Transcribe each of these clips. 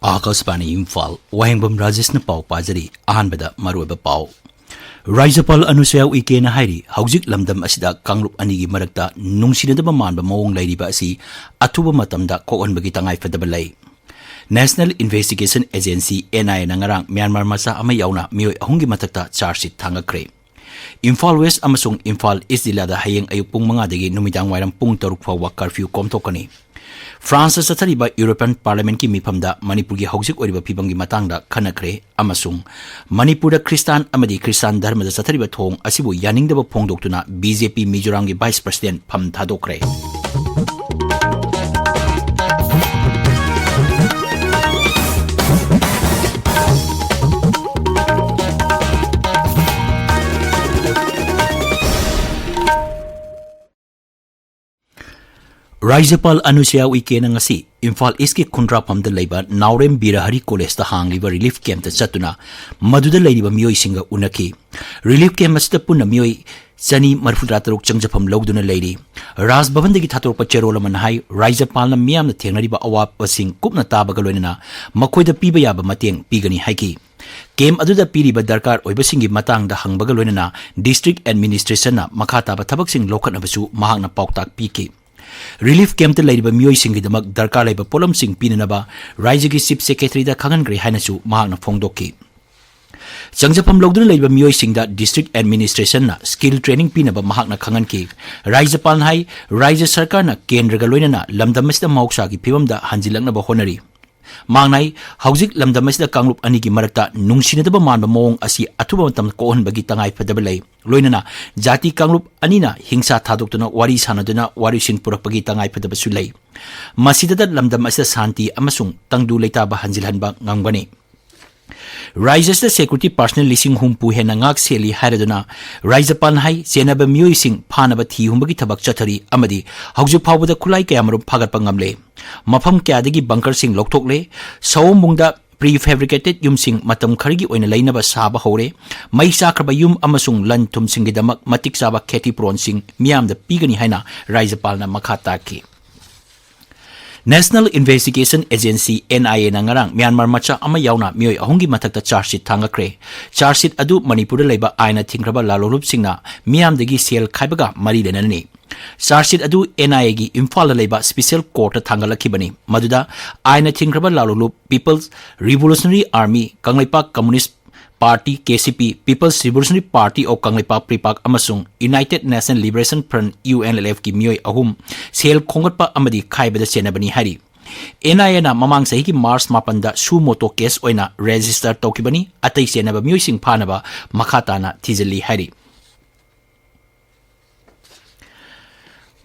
Akasbani Imphal, Wahengbam Rajesh na pau pajari, ahanbada marueba pau. Raijapal Anusaya Ike na hairi, Haujik Lamdam Asida Kangrup Anigi Marakta, Nungsinadaba Manba Mawong Lady Basi, Atuba Matamda Koon Bagitangai Fadabalay. National Investigation Agency NIA Nangarang Myanmar Masa Amayauna Mio Ahungi Matakta Charge Tanga Kre. Imphal West Amasung Imphal East Dilada Hayeng Ayupung Mangadegi Numidang Wairam Pung Taruk Fawa Curfew Komtokani. France Satariba European Parliament ki mipamda Manipuri Haujik Oriba Pibangi Matangda Kanakre Amasung Manipura Kristan Amadi Kristan Dharmada Satariba Thong Asibu Yaningdaba Pongdoktuna BJP Mizorangi Vice President Pham Thadokre. Raijapal Anusaya Ike na ngasi Imphal East ki Khundra Phamda leiba Naurem Birahari College ta hangliba relief camp ta chatuna maduda leiba miyoi singa unaki relief camp asita punna miyoi Chani Marfudrataruk Changjapam Loduna Lady Ras Bavandagi Tatorpa Cherola Manhai Raijapal na miyam na thengnariba awap pasing kupna tabagaloina makoida piba yaba mateng pigani haiki Kem aduda piriba darkar oibasingi matang da hangbagaloina district administration na makata ba tabaksing lokatnabasu mahangna pauktak piki Relief camp te laiba miyoi singi damak darkar laiba polam sing pinanaba Raijagi Chief Secretary da Khangangri hainasu mahangna phongdoki Changjapam loduna laiba miyoi singda district administration na skill training pinaba mahakna khanganki Raijapal hai Raija Sarkar na Kendra ga loinana lamdamasda mauksa gi phibamda hanjilaknaba honari Mangnai Haujik lamdamasda Kangrup anigi marakta nungsinadaba manba mawong asi atuba matam kohonbagi tangai fadabalai loinana jati Kangrup anina hingsa thadoktuna wari sanaduna wari sin purakpagi tangai fadabasu lei masidada lamdamasda santi amasung tangdu leitaba hanjilhanba ngangbani Raijas the security personnel lising humpu henangak seli haraduna Raijapal hai senaba miyoi sing phanaba thi humbagi thabak chathari amadi hauju phawbada khulai kayamarum phagatpa ngamle mafam kyadagi bunker sing lokthokle sawmungda prefabricated yum sing matam kharigi oina leinaba saba hore mai sakraba yum amasung lan thum sing gidamak matik saba kheti pron sing miyam da pigani haina Raijapal na makhata ki National Investigation Agency NIA na ngarang Myanmar macha ama yauna miyoi ahungi mathakta charge sheet thangakre charge sheet adu Manipur laiba aina thingraba lalolup singna miyamdagi sel khaibaga mari lenani charge sheet adu NIA gi Imphal laiba special court thangalakibani maduda aina thingraba lalolup People's Revolutionary Army Kanglaipak Communist Party KCP People's Revolutionary Party of Kanglaipak Pripak amasung United National Liberation Front UNLF ki miyoi ahum sel khongatpa amadi khaibada chenabani hari NIA na mamang sahi ki March mapanda su moto case oina register tokibani atai chenaba miyoi sing phanaba makhata na thijali hari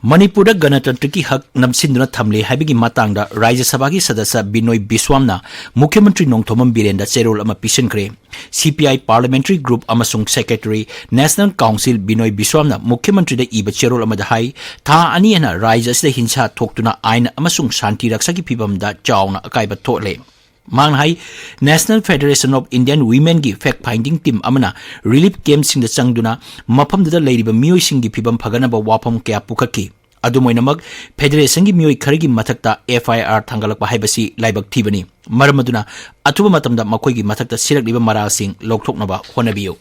Manipur Ganatantra ki hak namsinduna thamle habigi matangda Rajya Sabha ki sadasya Binoy Biswamna Mukhyamantri Nongthomam Birenda Cherol ama pisankre CPI Parliamentary Group amasung Secretary National Council Binoy Biswamna Mukhyamantri da iba Cherol ama dahai tha ani ana Rajya sida hinsa thoktuna aina amasung shanti raksa ki phibamda chawna akaiba thole Manghai National Federation of Indian Women gi fact finding team amana relief camp sing da changduna mafam da leiriba miyoi sing gi phibam phaganaba wafam kya pukaki adumoinamak federation gi miyoi kharigi mathakta FIR thangalakpa haibasi laibak thibani maramaduna atuba matamda makoi gi mathakta sirakliba maral sing lokthoknaba honabiyo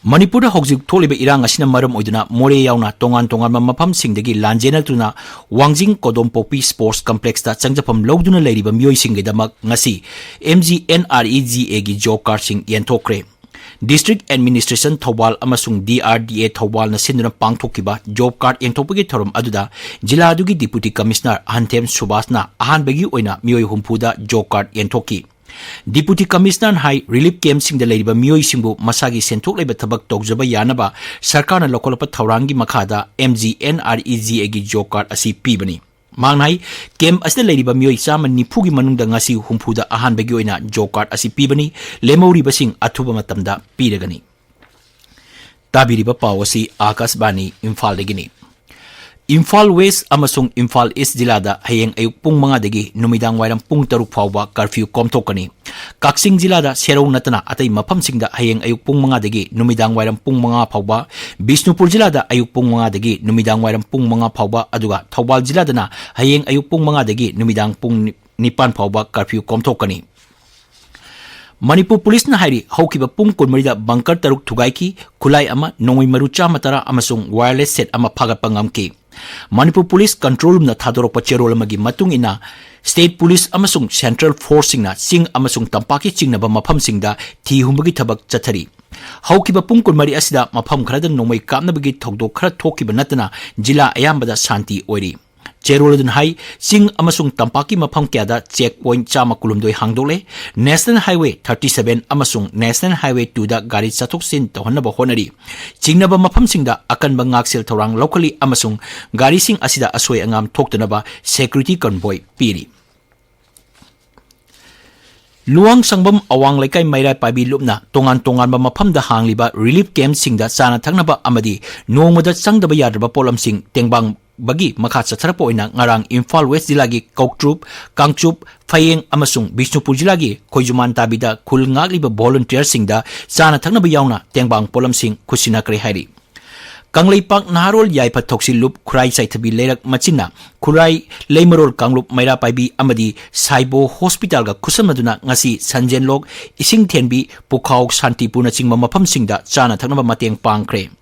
Manipur Haujik Tholiba Irang asina maram oiduna more yauna tongan mafam singdagi lanjenal tuna Wangjing Kodom Popi Sports Complex ta changjapam loduna leiriba miyoi singgedamak ngasi MGNREGA gi job card sing yenthokre District Administration Thawal amasung DRDA Thawal na sinuna pangthokiba job card yenthokpagi thorum aduda jila adugi Deputy Commissioner Hantem Subasna ahanbagi oina miyoi humpuda job card yenthoki Deputy Commissioner High Relief Camp sing the Ladiba Miyoi Simbu Masagi Sentok Leba Tabak Tokjaba Yanaba Sarkana Lokolapa Taurangi Makada MGNREGA gi job card asi pibani Mangnai Camp as the Ladiba Miyoi Sama Nipugi Manunda ngasi humpuda ahanbagi oina job card asi pibani Lemori basing atuba matamda piragani Tabiriba pawasi Akasbani Imphal degini Imphal West amasung Imphal East Jilada hayeng ayuk pung mga degi numidang wairang pung taruk fawba curfew komtokani. Kaksing Jilada serong natana atay mapam singda hayeng ayuk pung mga degi numidang wairang pung mga fawba. Bisnupur Jilada ayuk pung mga degi numidang wairang pung mga fawba aduga Thawbal Jilada na hayeng ayuk pung mga degi numidang pung निपान फाउबा curfew कोमथोकनी Manipur Police na hairi haukiba pung kunmarida bunker taruk thugaiki khulai ama nongoi maru chama tara amasung wireless set ama phagatpa ngamki Manipur Police control room na thadorokpa cherol amagi matung ina State Police amasung Central Force singna sing amasung tampaki chingnaba mafam singda thi humbagi thabak chathari haukiba pung kunmari asida mafam kharada nongoi kapnabagi thogdok khara thokiba natana jila ayambada shanti oiri Cherolun Hai, Sing Amasung Tampaki Mapam Kada, checkpoint Chama Kulumdoi Hangdole, National Highway 37 Amasung National Highway 2 da Gari Satuk Sin Tohonaba Honari, Chingnaba Mapam Singda Akan Bangaxil Torang locally Amasung, Gari Sing Asida Asway Angam Toktanaba, Security Convoy Piri. Luang Sangbam Awang Laikai Maira Pabi Lupna, Tongan Tongan Mapam da Hangliba, Relief Camp Singda Sana Tangnaba Amadi, no Mada Sangdaba Yadaba Polam Sing, Tengbang. Bagi makhat satharapo ina ngarang Imphal West Jilagi Koktrup, Kangchup, Phayeng amasung Bishnupur Jilagi Khoijuman tabida khul ngagliba volunteer singda sana thangnaba yauna tengbang polam sing khusina kre hairi Kangleipak Naharol Yaipa Toxilup Khurai Saithabi Lerak Machina Khurai Leimarol Kanglup Maira Paibi Amadi Saibo Hospital ga Kusamaduna ngasi Sanjenlok Ising Thenbi Pukhau Santipurna chingma mafam singda sana thangnaba mateng pangkre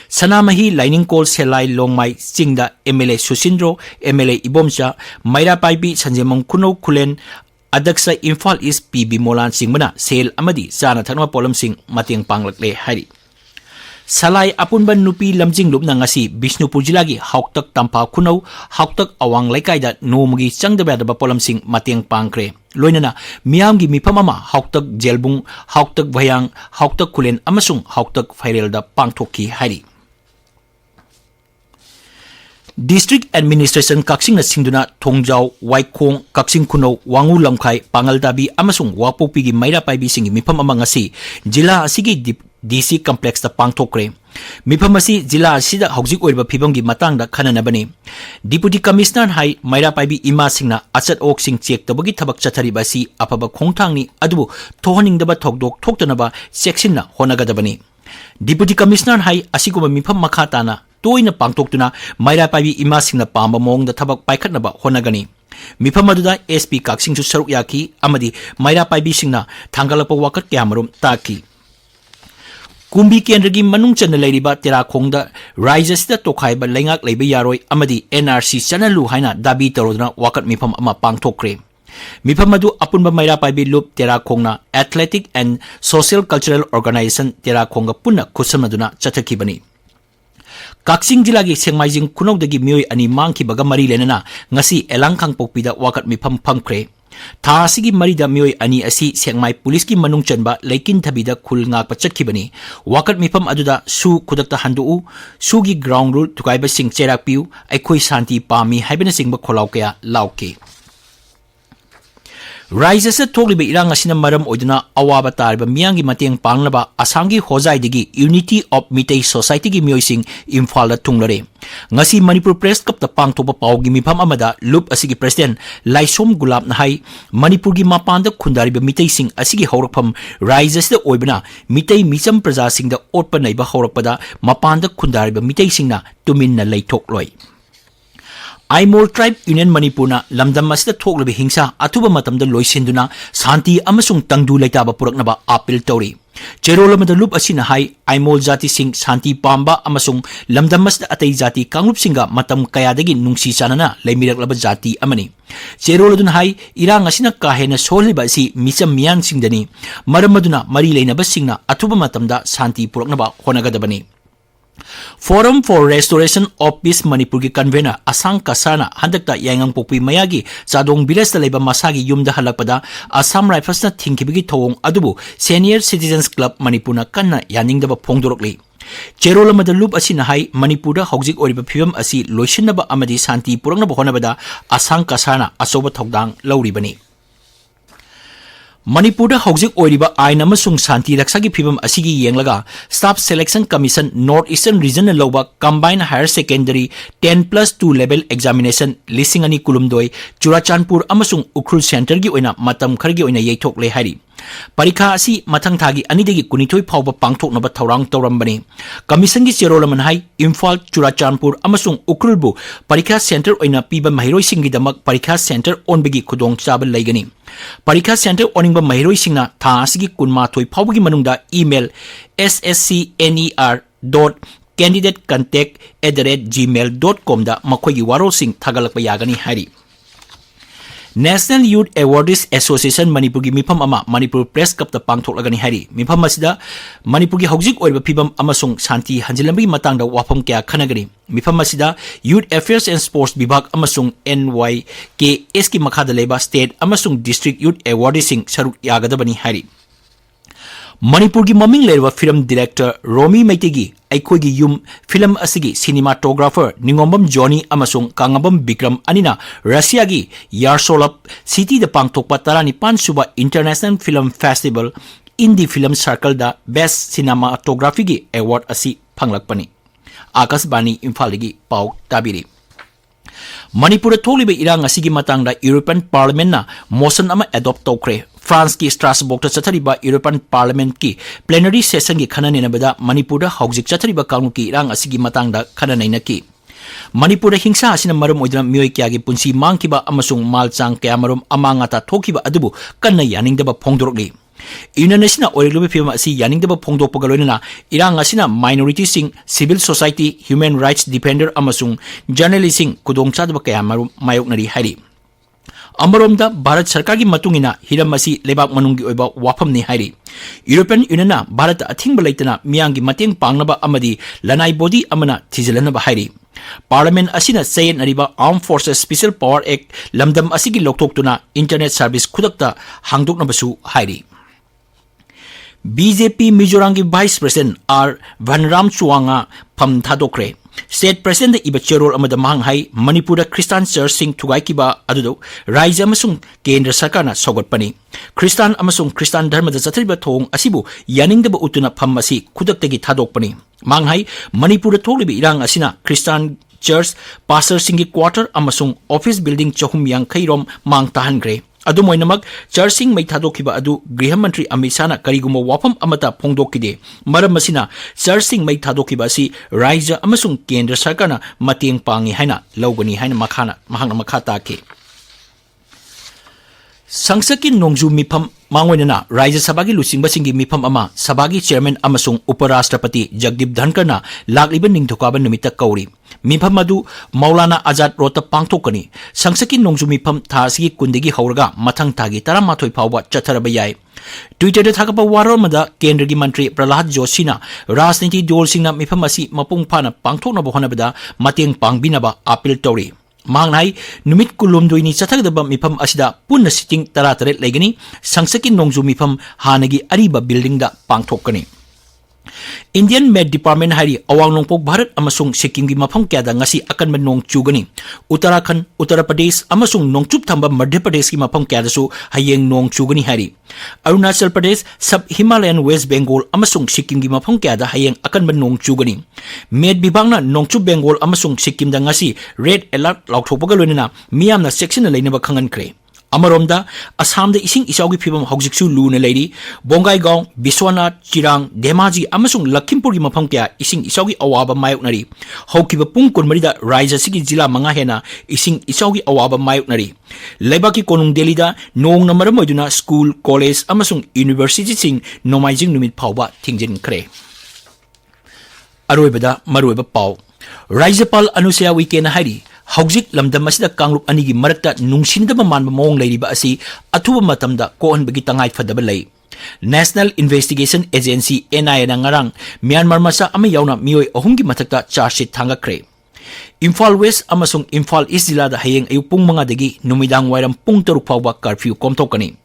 Sanamahi Lining Call Selai Longmai Singda MLA Susindro MLA Ibomcha Maira Paibi Sanjemong Kuno Kulen Adaksa Imphal East PB Molan Singmana Sel Amadi Sana Thangma Polam Sing Matiang Panglakle Hari Salai Apunban Nupi Lamjing Lup Nangasi Bishnupur Jilagi Hauktak Tampa Kuno Hauktak Awang Laikai Nomagi Changdaba Polam Sing Matiang Pangkre Loinana Miamgi Mipamama Hauktak Jelbung Hauktak Vayang Hauktak Kulen Amasung Hauktak Fairelda Pangtoki Hari District Administration Kaksing na singduna Thongjau Waikong Kaksing Kuno Wangu Lamkai Pangaldabi amasung Wapopi gi Maira Paibi singi mifam ama ngasi jila asigi DC complex ta pangthokre mifam asi jila asida hauzik oiba phibam gi matang da khananabani Deputy Commissioner Hai Maira Paibi ima singna achat ok sing check tabagi thabak chathari basi apaba khongthangni adubu thohaning daba thokdok thoktanaba sectionna honagadabani Deputy Commissioner Hai asiguma mifam makhatana Toina Pangtoktuna, Maira Paibi Imasing na Pamba Mong the Tabak Paikatnaba Honagani. Mipamaduda SP Kaksing to Saruyaki, Amadi, Maira Paibi Singna, Tangalapa Wakat Yamarum, Taki. Kumbi Kenrigi Manungchan the Lady Batera Konda, rises the Tokai but Langak Labi Yaroi, Amadi, NRC Sanalu Haina, Dabi Tarodna, Wakat Mipam Ama Pangtokre. Mipamadu Apunba Maira Paibi Loop Tera Kongna, Athletic and Social Cultural Organization Tera Konga Puna Kusamaduna Chatakibani. Kaksing Jilagi Sengmaijing Kunogdagi Mui ani Manki Bagamari Lenana, Ngasi Elangkang Popida Wakat Mipam Pangkre. Tasigi Marida Mui ani Asi Sengmai Puliski Manungchanba, Laikin Tabida Kulnga Pachakibani, Wakat Mipam Aduda, Su Kudakta Handu, Sugi Ground Rule to Kaiba Sing Cherak Piu, Aikoi Santi Pami, Habina Singba Kolaukea, Lauke. Rises at Toliba Iranga Sinamaram Oduna Awaba Tarba Miangi Matiang Panglaba Asangi Hozai Digi Unity of Mitay Society gi Myoising Imphal Tunglare. Ngasi Manipur Press Cup the Pangtoba Pau gi Mipam Amada Loop Asigi President Laisom Gulab Nahai Manipur gi Mapanda Kundariba Mitay Sing Asigi Horapam Rises the Oibana Mitay Misam Praza Sing the Otpa Neighbor Horapada Mapanda Kundariba Mitay Singna Tumin na Laitok Loy. Aimol Tribe Union Manipurna Lamdam Masda Toklabi Hingsa Atuba Matam the Loisinduna Santi Amasung Tangdu Laitaba Puraknaba Apil Tori. Cherolamada Loop Asina Hai Aimol Zati Sing Santi Pamba Amasung Lamdam Masda Atay Zati Kanglup Singa Matam Kayadagi Nungsi Sanana Laimirak Laba Zati Amani. Cheroladun Hai Irang Asina Kahena Soliba Si Misam Miang Singdani Maramaduna Marilena Basingna Atuba Matamda Santi Puraknaba Honagadabani. Forum for Restoration of Peace Manipur ki convener Asang Kasana handakta yangang popi mayagi sadong bilas da leba masagi yumda halakpada Assam Rifles na thingkibigi thawong adubu Senior Citizens Club Manipur na kanna yaningdaba phongdorokli Cherola Madalup asina hai Manipura hauzik oriba phibam asi loisinaba amadi santi purangnaba honabada Asang Kasana asoba thawdang lauribani Manipur hauzik oiriba ain amasung santi raksagi phibam asigi yenglaga Staff Selection Commission Northeastern Region na loba Combined Higher Secondary 10+2 level examination lisingani kulumdoi Churachandpur amasung Ukhrul Center gi oina matam khargi oina yaitok le hari Parikha asi mathang thagi anidagi kunithoi phawba pangthoknaba thaurang tawrambani. Commission gi cherolaman hai Imphal, Churachandpur amasung Ukrulbu Parikha Center oina piba mahiroi singi damak Parikha Center onbagi khudong chaba laigani. Parikha Center oningba mahiroi singna tha asigi kunmathoi phawbagi manungda email sscner.candidatecontact@gmail.com da makhoigi warosing thagalakpa yagani hari. National Youth Awards Association Manipur gi mifam ama Manipur Press Cup ta pangthoklagani hari. Mifam asida Manipur gi hojik oiba phibam amasung shanti hanjilambi matangda wafam kya khanagani. Mifam asida Youth Affairs and Sports Bibhag amasung NYKS ki makhada leba State amasung District Youth Awards sing saruk yagadabani hari. Manipur gi maming lerwa film director Romi Maitegi Aikogi Yum film asigi cinematographer Ningombam Johnny amasung Kangabam Bikram anina Russia gi Yarsolap City da pangthokpa 12 suba International Film Festival Indie Film Circle da Best Cinematography gi award asi phanglakpani. Akasbani Imphal gi pau tabiri. Manipur tholiba irang asigi matangda European Parliament na motion ama adopt tawkre. France ki Strasbourg ta chathariba European Parliament ki plenary session gi khanane nabada Manipur da hojik chathariba kanglu ki irang asigi matangda khananai na ki. Manipur da hingsa asina maram oidna mioi kya gi punsi mangkiba amasung malchang kya marum amanga ta thokiba adubu kanna yaningdaba phongdorokli. Indonesia oilglobe film asi yaningdaba phongdokpaga loinana irang asina minority sing civil society human rights defender amasung journalist sing kudongchadaba kaya marum mayoknari hari. Amaromda Bharat Sarkar gi matungina hiram asi lebak manunggi oiba wafam ni hari. European Union na Bharat athingba leitana miyangi mateng pangnaba amadi lanai body amana thijalanaba hari. Parliament asina sayen ariba Armed Forces Special Power Act lamdam asigi loktoktuna internet service khudakta hangdoknabasu hari. BJP Mizoram ki Vice President R. Vanram Chuanga pham thadokre. State President iba cherol amada mahanghai Manipur Christian Church sing thugai kiba adudo Raija amasung Kendra Sarkarna sogotpani. Christian amasung Christian dharma da chathriba thong asibu yaningdaba utuna pham asi khudaktagi thadokpani. Manghai Manipur tholibi irang asina Christian Church pastor singi quarter amasung office building chahum yankhai rom mang tahangre. Adu moinamak church sing mai thadokhiba adu Griha Mantri Amit Shah na kariguma wafam amata phongdokide. Maram asina church sing mai thadokhiba asi Raija amasung Kendra Sarkarna mateng pangi haina lawgani haina mahangna makhata ke. Sangsaki nongju mifam mangoinana Raja Sabagi lusingba singi mifam ama Sabagi Chairman amasung Uparashtrapati Jagdeep Dhankar na lagliba ningthokaba numita kauri. Mifam adu Maulana Azad Rota pangthokani. Sangsaki nongju mifam thasigi kundegi hauraga mathang thagi 13 phawba chatharaba yai. Twitter da thakapa waromada Kendra gi Mantri Prahlad Joshi na Rajniti dol singna mifam asi mapung phana pangthoknaba honabada mateng pangbinaba appeal tori. Mangnai numit kulumdoini chathagdaba mifam asida punna sitting 13 laigani sangsaki nongju mifam hanagi ariba building da pangthokani. Indian Med Department hari awang nongpok Bharat amasung Sikkim gi mafam kya da ngasi akan nong chugani. Uttarakhand, Uttar Pradesh amasung nongchup thamba Madhya Pradesh gi mafam kya da su hayeng nong chugani hari. Arunachal Pradesh, Sub Himalayan West Bengal amasung Sikkim gi mafam kya da hayeng akan nong chugani. Med Bibang na nongchup Bengal amasung Sikkim da ngasi red alert laukthokpaga loinana miyamna section na leinaba khangan kre. Amaromda Assam da ising isaugi phibam hojiksu luna leiri Bongai Gaon, Biswanath, Chirang, Dhemaji amasung Lakhimpur gi mafam kya ising isaugi awaba mayoknari. Haukiba pung kunmari da Raija sigi jila manga hena ising isaugi awaba mayoknari. Leibaki konung Delhi da nong na maram oiduna school, college amasung university sing nomaijing numit phawba thingjin kre. Aroibada maroiba pau Raijapal Anusaya weekend hari Hojik lamdam asida kanglup anigi marakta nungsinidaba manba mawong layriba asi atuba matamda kohanbagi tangay fadaba lay. National Investigation Agency NIA na ngarang Myanmar masa ama yauna miyoy ahunggi matakta charge sheet thangakre. Imphal West amasung Imphal East zila da hayeng ayupung mga dagi numidang wairam pung taruk phawba curfew komthokani.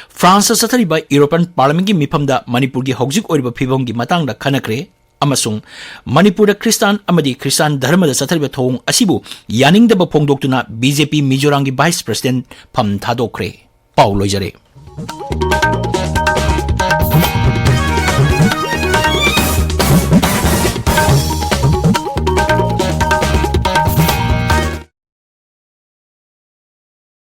France sa sathariba European Parliament gi mifamda Manipur gi hojik oiriba phibam gi matangda khanakre. Amasung Manipur Christian amadi Christian dharma da sathariba thong asibu yaningdaba phongdoktuna BJP Mizoram gi Vice President pham thadokre. Paul loijare.